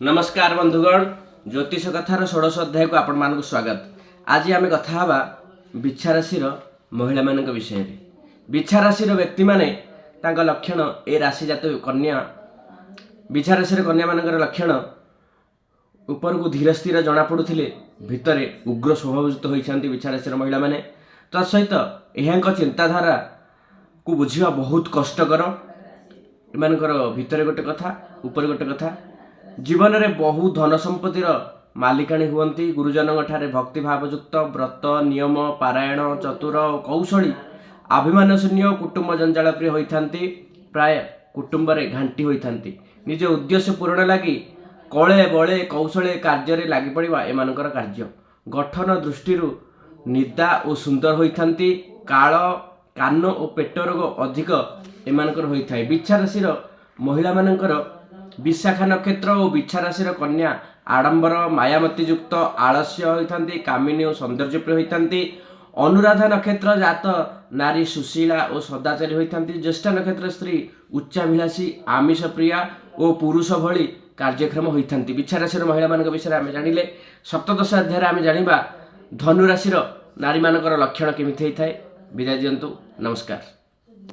नमस्कार बंधुगण ज्योतिष कथार षोड़श अध्याय को आपण मानक स्वागत। आज आम कथा हवा बिछा राशि महिला मान विषय में। बिछा राशि व्यक्ति माने लक्षण ए राशि जात कन्या बिछा राशि कन्या मान लक्षण ऊपर को धीर स्थिर जना पड़ुले भितर उग्र स्वभावयुक्त होती बिछा राशि महिला माने। तत्सहित यह चिंताधारा को बुझा बहुत कष्टकर। एमानकर भितर गोटे कथा ऊपर गोटे कथा। जीवन में बहु धन संपत्तिर मालिकाणी हुअन्ति। गुरुजन ठारे भक्ति भावयुक्त व्रत नियम पारायण चतुर कौशली अभिमानशून्य कुटुंब जंजाल प्रिय होइथांती। प्राय कुटुंब रे घांटी होइथांती। निज उद्देश्य पूरण लगी कले बले कौशले कार्य लगी पड़ा एमानकर कार्य। गठन दृष्टि निदा और सुंदर होइथांती। काल कान और पेट रोग अधिक एमानकर होइथाय। बिछा राशि महिला मानकर विशाखा नक्षत्र और बिछा राशि कन्या आडंबर मायामतीयुक्त आलस्य होइथांती। कामिनी और सौंदर्य प्रिय होइथांती। अनुराधा नक्षत्र जात नारी सुशीला और सदाचारी होइथांती। ज्येष्ठा नक्षत्र स्त्री उच्चाभिलाषी आमिष प्रिया और पुरुष भली कार्यक्रम होइथांती। बिछा राशि महिला मान विषय आम जानिले। सप्तदश अध्याय आम जानिबा धनु राशि नारी मानकर लक्षण केमिति होइथाय। विदाय दियंतु। नमस्कार।